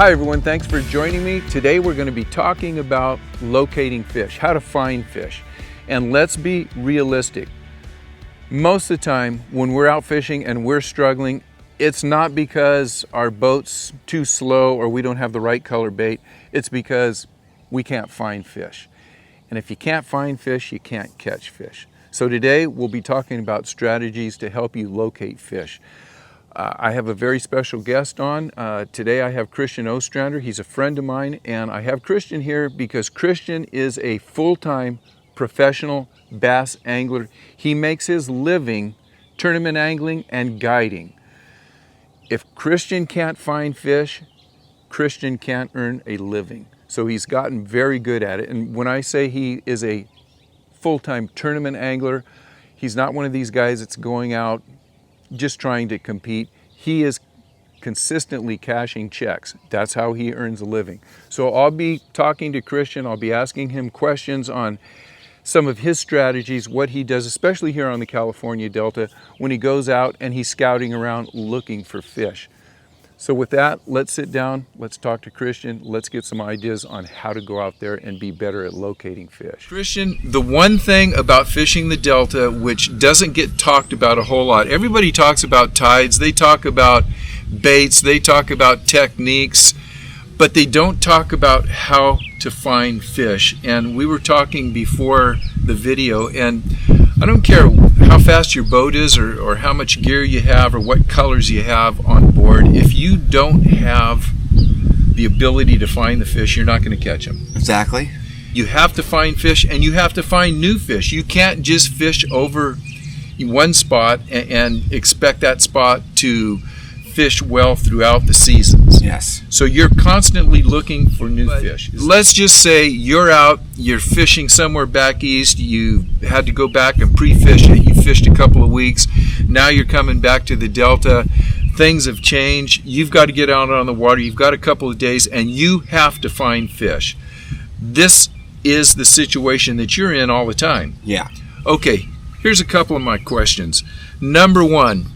Hi everyone, thanks for joining me. Today we're going to be talking about locating fish, how to find fish. And let's be realistic. Most of the time when we're out fishing and we're struggling, it's not because our boat's too slow or we don't have the right color bait. It's because we can't find fish. And if you can't find fish, you can't catch fish. So today we'll be talking about strategies to help you locate fish. I have a very special guest on. Today I have Christian Ostrander. He's a friend of mine, and I have Christian here because Christian is a full-time professional bass angler. He makes his living tournament angling and guiding. If Christian can't find fish, Christian can't earn a living. So he's gotten very good at it. And when I say he is a full-time tournament angler, he's not one of these guys that's going out just trying to compete. He is consistently cashing checks. That's how he earns a living. So I'll be talking to Christian. I'll be asking him questions on some of his strategies, what he does, especially here on the California Delta, when he goes out and he's scouting around looking for fish. So with that, let's sit down, let's talk to Christian, let's get some ideas on how to go out there and be better at locating fish. Christian, the one thing about fishing the Delta which doesn't get talked about a whole lot, everybody talks about tides, they talk about baits, they talk about techniques, but they don't talk about how to find fish. And we were talking before the video, and I don't care how fast your boat is or how much gear you have or what colors you have on board. If you don't have the ability to find the fish, you're not going to catch them. Exactly. You have to find fish, and you have to find new fish. You can't just fish over one spot and expect that spot to fish well throughout the seasons. Yes. So you're constantly looking for new fish. Let's just say you're out, you're fishing somewhere back east, you had to go back and pre-fish it, you fished a couple of weeks, now you're coming back to the Delta, things have changed, you've got to get out on the water, you've got a couple of days, and you have to find fish. This is the situation that you're in all the time. Yeah. Okay, here's a couple of my questions. Number one,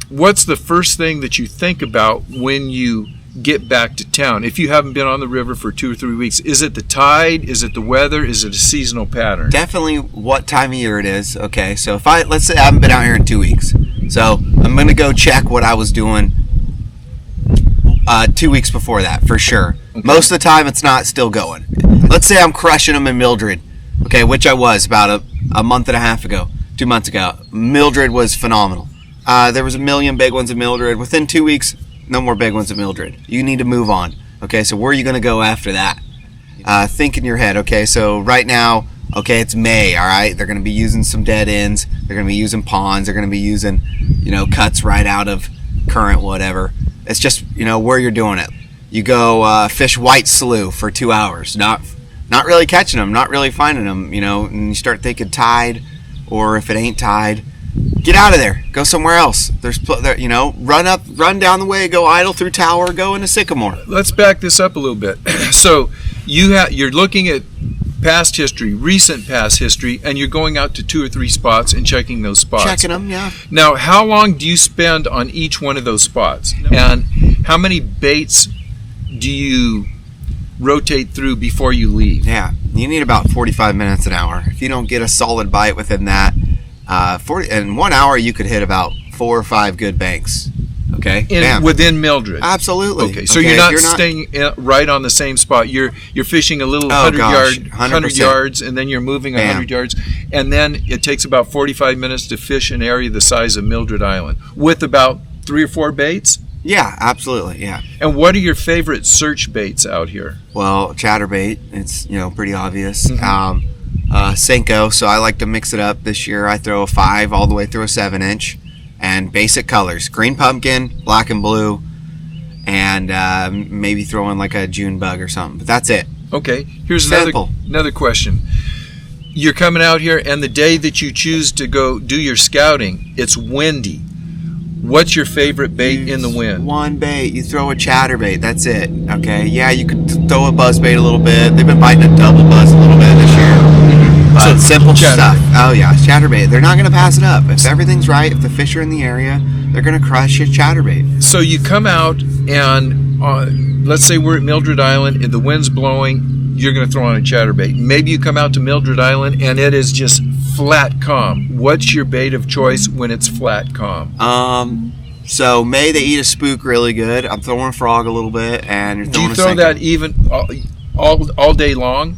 what's the first thing that you think about when you get back to town? If you haven't been on the river for 2 or 3 weeks, is it the tide? Is it the weather? Is it a seasonal pattern? Definitely what time of year it is. Okay, so if let's say I haven't been out here in 2 weeks, so I'm gonna go check what I was doing 2 weeks before that for sure. Okay. Most of the time it's not still going. Let's say I'm crushing them in Mildred, okay, which I was about a month and a half ago, 2 months ago. Mildred was phenomenal. There was a million big ones at Mildred. Within 2 weeks, no more big ones at Mildred. You need to move on. Okay, so where are you going to go after that? Think in your head. Okay, so right now, okay, it's May, all right? They're going to be using some dead ends. They're going to be using ponds. They're going to be using, cuts right out of current, whatever. It's just, where you're doing it. You go fish White Slough for 2 hours. Not really catching them, not really finding them, and you start thinking tide, or if it ain't tide, get out of there. Go somewhere else. Run down the way. Go idle through Tower. Go into Sycamore. Let's back this up a little bit. So you're looking at past history, recent past history, and you're going out to 2 or 3 spots and checking those spots. Checking them, yeah. Now, how long do you spend on each one of those spots? And how many baits do you rotate through before you leave? Yeah, you need about 45 minutes an hour. If you don't get a solid bite within that, in 1 hour you could hit about 4 or 5 good banks. Okay, within Mildred. You're Okay, so you're not staying right on the same spot. You're fishing a little 100 yards, and then you're moving 100 yards, and then it takes about 45 minutes to fish an area the size of Mildred Island with about 3 or 4 baits. Yeah, absolutely. Yeah. And what are your favorite search baits out here? Well, chatterbait. It's pretty obvious. Mm-hmm. Senko, so I like to mix it up. This year I throw a 5 all the way through a 7-inch, and basic colors: green pumpkin, black and blue, and maybe throw in like a June bug or something. But that's it. Okay, here's another question. You're coming out here, and the day that you choose to go do your scouting, it's windy. What's your favorite bait in the wind? One bait. You throw a chatterbait. That's it. Okay. Yeah, you could throw a buzzbait a little bit. They've been biting a double buzz a little bit this year. So simple stuff. Oh yeah, chatterbait. They're not going to pass it up. If everything's right, if the fish are in the area, they're going to crush your chatterbait. So you come out and let's say we're at Mildred Island and the wind's blowing, you're going to throw on a chatterbait. Maybe you come out to Mildred Island and it is just flat calm. What's your bait of choice when it's flat calm? So May they eat a spook really good. I'm throwing a frog a little bit, and you're throwing Do you throw that even all day long?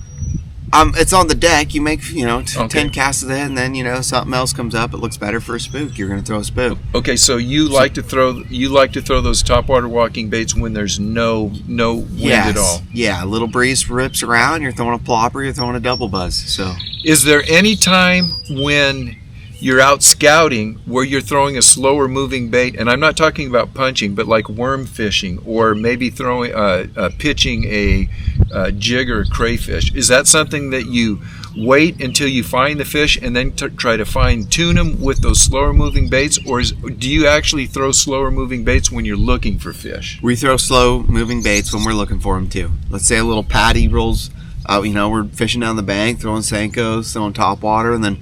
It's on the deck. You make 10 Okay. casts of it, and then something else comes up. It looks better for a spook. You're going to throw a spook. Okay, so you like to throw those topwater walking baits when there's no wind at all. Yeah, a little breeze rips around. You're throwing a plopper. You're throwing a double buzz. So Is there any time when you're out scouting where you're throwing a slower moving bait, and I'm not talking about punching, but like worm fishing, or maybe throwing pitching a jig or a crayfish? Is that something that you wait until you find the fish and then try to fine tune them with those slower moving baits, or do you actually throw slower moving baits when you're looking for fish? we throw slow moving baits when we're looking for them too. Let's say a little patty rolls. We're fishing down the bank, throwing Senkos, throwing topwater, and then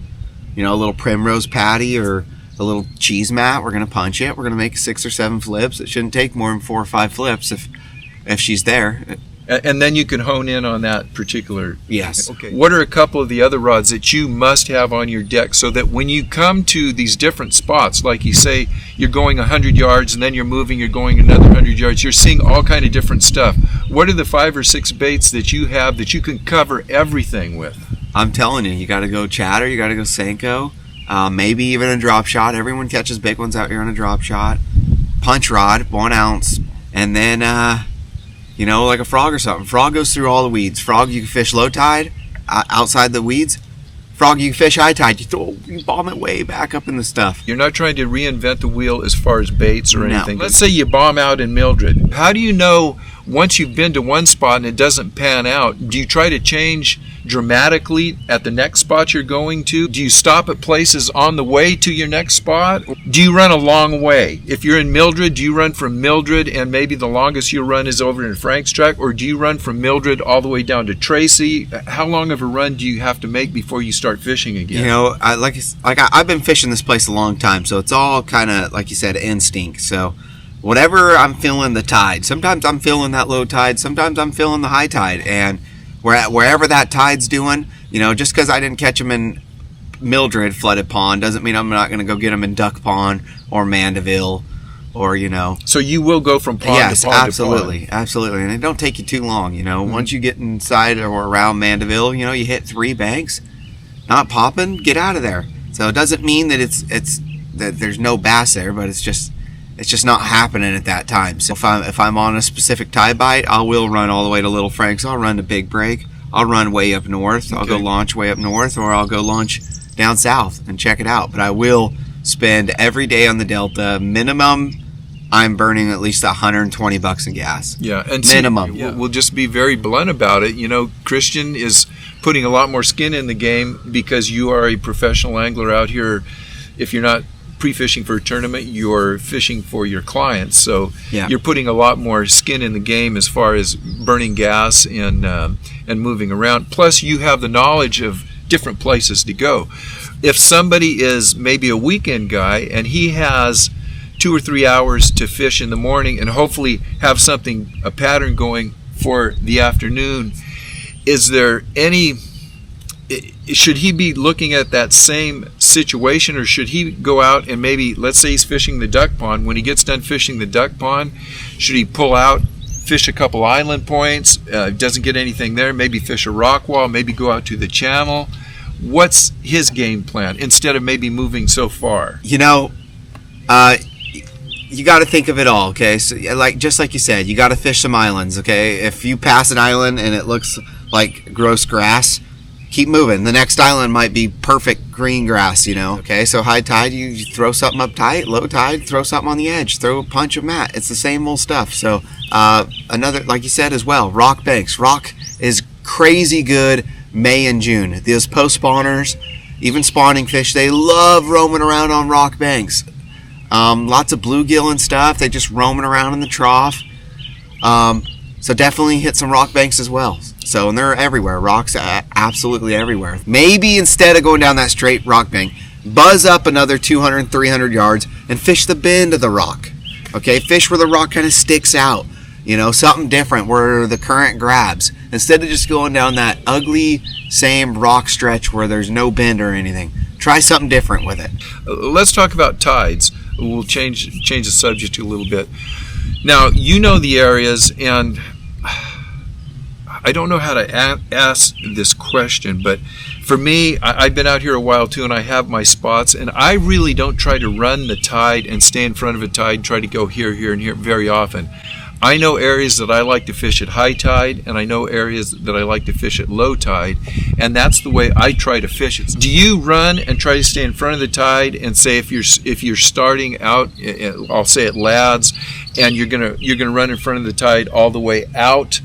a little primrose patty or a little cheese mat. We're going to punch it. We're going to make 6 or 7 flips. It shouldn't take more than 4 or 5 flips if she's there. And then you can hone in on that particular. Yes. Okay. What are a couple of the other rods that you must have on your deck so that when you come to these different spots, like you say, you're going 100 yards and then you're moving, you're going another 100 yards, you're seeing all kind of different stuff. What are the 5 or 6 baits that you have that you can cover everything with? I'm telling you, you got to go chatter, you got to go Senko, maybe even a drop shot. Everyone catches big ones out here on a drop shot. Punch rod, 1 ounce, and then like a frog or something. Frog goes through all the weeds. Frog, you can fish low tide outside the weeds. Frog, you can fish high tide. You bomb it way back up in the stuff. You're not trying to reinvent the wheel as far as baits or No. anything. Let's say you bomb out in Mildred. How do you know once you've been to one spot and it doesn't pan out? Do you try to change dramatically at the next spot you're going to? Do you stop at places on the way to your next spot? Do you run a long way? If you're in Mildred, do you run from Mildred and maybe the longest you'll run is over in Frank's track, or do you run from Mildred all the way down to Tracy? How long of a run do you have to make before you start fishing again? I've been fishing this place a long time, so it's all kind of, like you said, instinct. So whatever I'm feeling the tide. Sometimes I'm feeling that low tide. Sometimes I'm feeling the high tide. And wherever that tide's doing, just because I didn't catch them in Mildred flooded pond doesn't mean I'm not going to go get them in Duck Pond or Mandeville or, So you will go from pond yes, to pond absolutely, to pond. absolutely. And it don't take you too long, Once you get inside or around Mandeville, you hit 3 banks, not popping, get out of there. So it doesn't mean that it's that there's no bass there, but it's just not happening at that time. So if I'm on a specific tide bite, I will run all the way to Little Frank's. I'll run to Big Break. I'll run way up north. I'll go launch way up north, or I'll go launch down south and check it out. But I will spend every day on the Delta. Minimum, I'm burning at least $120 in gas. Yeah, and minimum. We'll just be very blunt about it. Christian is putting a lot more skin in the game because you are a professional angler out here. If you're not pre-fishing for a tournament, you're fishing for your clients, so you're putting a lot more skin in the game as far as burning gas and moving around. Plus you have the knowledge of different places to go. If somebody is maybe a weekend guy and he has 2 or 3 hours to fish in the morning and hopefully have a pattern going for the afternoon, should he be looking at that same situation, or should he go out and maybe, let's say he's fishing the duck pond, when he gets done fishing the duck pond, should he pull out, fish a couple island points, doesn't get anything there, maybe fish a rock wall, maybe go out to the channel? What's his game plan instead of maybe moving so far? You got to think of it all, okay? So, just like you said, you got to fish some islands, okay? If you pass an island and it looks like gross grass, keep moving. The next island might be perfect green grass, okay? So high tide, you throw something up tight. Low tide, throw something on the edge. Throw a punch of mat. It's the same old stuff. So another, like you said as well, rock banks. Rock is crazy good May and June. Those post spawners, even spawning fish, they love roaming around on rock banks. Lots of bluegill and stuff. They just roaming around in the trough. So definitely hit some rock banks as well. So, and they're everywhere. Rocks absolutely everywhere. Maybe instead of going down that straight rock bank, buzz up another 200, 300 yards and fish the bend of the rock. Okay, fish where the rock kind of sticks out. something different where the current grabs, instead of just going down that ugly same rock stretch where there's no bend or anything. Try something different with it. Let's talk about tides. We'll change the subject a little bit. Now, you know the areas, and I don't know how to ask this question, but for me, I've been out here a while too, and I have my spots, and I really don't try to run the tide and stay in front of a tide, try to go here, here, and here very often. I know areas that I like to fish at high tide, and I know areas that I like to fish at low tide, and that's the way I try to fish it. Do you run and try to stay in front of the tide and say if you're starting out, I'll say at lads, and you're gonna run in front of the tide all the way out,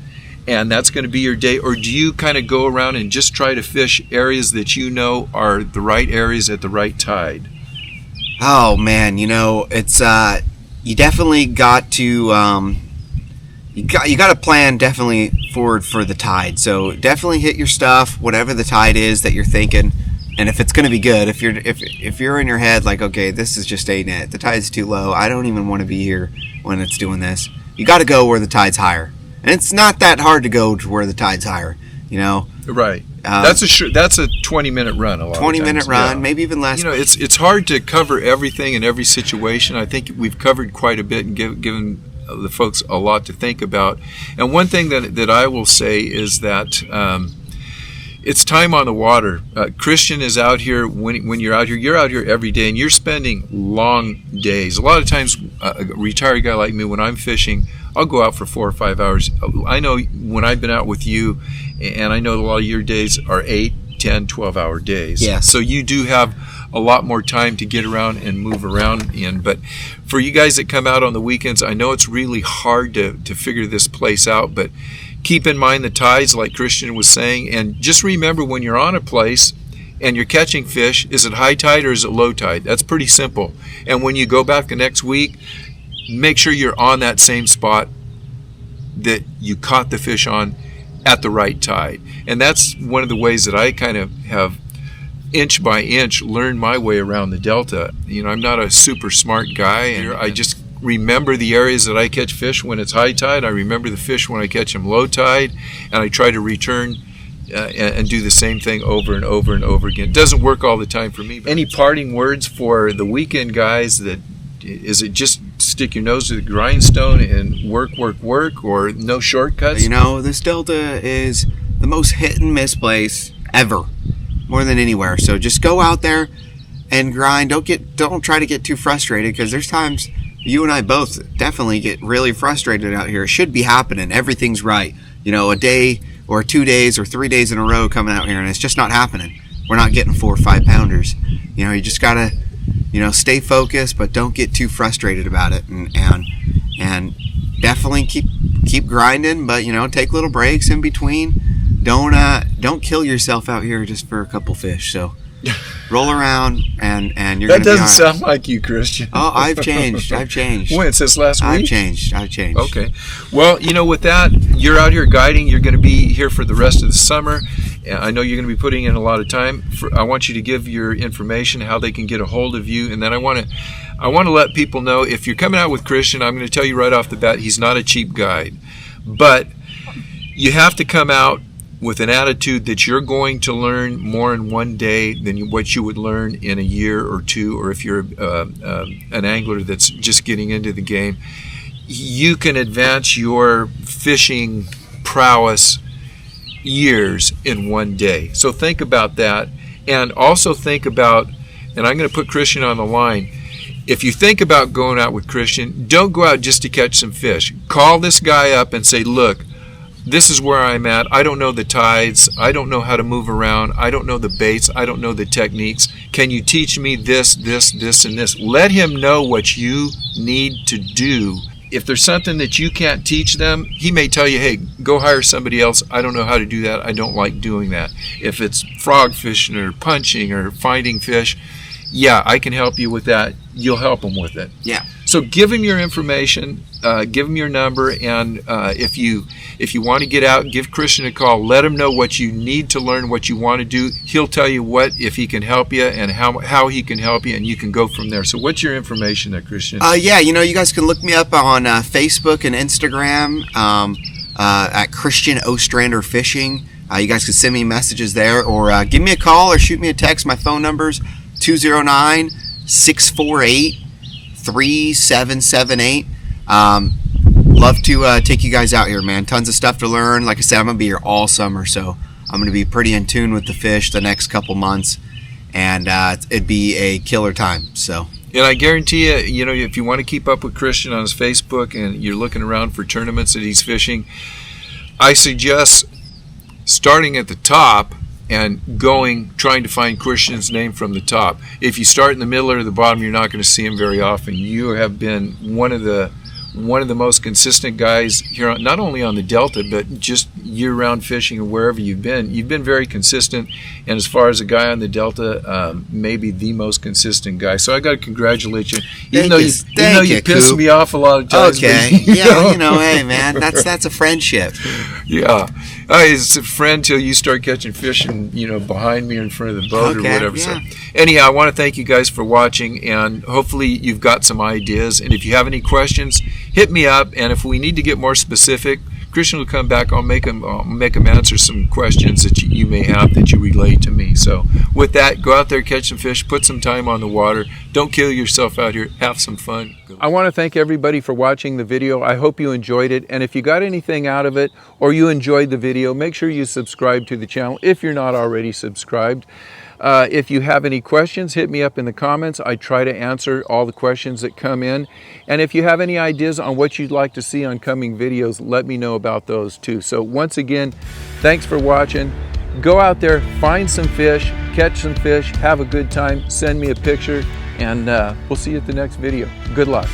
and that's going to be your day? Or do you kind of go around and just try to fish areas that you know are the right areas at the right tide? Oh man, it's you definitely got to you got to plan definitely forward for the tide. So definitely hit your stuff, whatever the tide is that you're thinking, and if it's going to be good. If you're in your head like, okay, this is just ain't it. The tide's too low. I don't even want to be here when it's doing this. You got to go where the tide's higher. And it's not that hard to go to where the tide's higher, Right. That's a 20-minute run. 20-minute run, maybe even less. It's hard to cover everything in every situation. I think we've covered quite a bit and given the folks a lot to think about. And one thing that I will say is that it's time on the water. Christian is out here when you're out here every day, and you're spending long days. A lot of times, a retired guy like me, when I'm fishing, I'll go out for 4 or 5 hours. I know when I've been out with you, and I know a lot of your days are 8, 10, 12-hour days. Yeah. So you do have a lot more time to get around and move around in. But for you guys that come out on the weekends, I know it's really hard to figure this place out, but keep in mind the tides, like Christian was saying, and just remember when you're on a place and you're catching fish, is it high tide or is it low tide? That's pretty simple. And when you go back the next week, make sure you're on that same spot that you caught the fish on at the right tide. And that's one of the ways that I kind of have inch by inch learned my way around the Delta. I'm not a super smart guy, and I just remember the areas that I catch fish when it's high tide. I remember the fish when I catch them low tide, and I try to return and do the same thing over and over and over again. It doesn't work all the time for me. But any parting words for the weekend guys? Is it just stick your nose to the grindstone and work, or no shortcuts? This Delta is the most hit and miss place ever, more than anywhere. So just go out there and grind. Don't try to get too frustrated, because there's times you and I both definitely get really frustrated out here. It should be happening. Everything's right. A day or 2 days or 3 days in a row coming out here, and it's just not happening. We're not getting 4 or 5 pounders. You just gotta, stay focused, but don't get too frustrated about it, and definitely keep grinding, but take little breaks in between. Don't kill yourself out here just for a couple fish. So roll around and you're that gonna doesn't be sound like you, Christian. Oh, I've changed. When, since last week? I've changed. Okay. Well, with that, you're out here guiding. You're going to be here for the rest of the summer. I know you're going to be putting in a lot of time. I want you to give your information, how they can get a hold of you, and then I want to let people know, if you're coming out with Christian, I'm going to tell you right off the bat, he's not a cheap guide, but you have to come out with an attitude that you're going to learn more in one day than what you would learn in a year or two, or if you're an angler that's just getting into the game. You can advance your fishing prowess years in one day. So think about that, and also think about, and I'm going to put Christian on the line, if you think about going out with Christian, don't go out just to catch some fish. Call this guy up and say, look, this is where I'm at. I don't know the tides. I don't know how to move around. I don't know the baits. I don't know the techniques. Can you teach me this, and this? Let him know what you need to do. If there's something that you can't teach them, he may tell you, hey, go hire somebody else. I don't know how to do that. I don't like doing that. If it's frog fishing or punching or finding fish, yeah, I can help you with that. You'll help them with it. Yeah. So give him your information, give him your number, and if you want to get out, give Christian a call. Let him know what you need to learn, what you want to do. He'll tell you if he can help you and how he can help you, and you can go from there. So what's your information there, Christian? Yeah, you guys can look me up on Facebook and Instagram at Christian Ostrander Fishing. You guys can send me messages there, or give me a call or shoot me a text. My phone number's 209-648-3778. Love to take you guys out here, man. Tons of stuff to learn. Like I said, I'm gonna be here all summer, so I'm gonna be pretty in tune with the fish the next couple months, and it'd be a killer time. So. And I guarantee you, if you want to keep up with Christian on his Facebook and you're looking around for tournaments that he's fishing, I suggest starting at the top and trying to find Christian's name from the top. If you start in the middle or the bottom, you're not going to see him very often. You have been one of the most consistent guys here, not only on the Delta, but just year-round fishing or wherever you've been. You've been very consistent, and as far as a guy on the Delta, maybe the most consistent guy. So I got to congratulate you. Even though you piss me off a lot of times. Okay. Hey man, that's a friendship. Yeah. It's a friend till you start catching fish and behind me or in front of the boat or whatever. Yeah. So anyhow, I want to thank you guys for watching, and hopefully you've got some ideas. And if you have any questions, hit me up. And if we need to get more specific, Christian will come back. I'll make him answer some questions that you may have that you relate to me. So with that, go out there, catch some fish, put some time on the water. Don't kill yourself out here. Have some fun. I want to thank everybody for watching the video. I hope you enjoyed it. And if you got anything out of it or you enjoyed the video, make sure you subscribe to the channel if you're not already subscribed. If you have any questions, hit me up in the comments. I try to answer all the questions that come in. And if you have any ideas on what you'd like to see on coming videos, let me know about those too. So once again, thanks for watching. Go out there, find some fish, catch some fish, have a good time, send me a picture, and we'll see you at the next video. Good luck.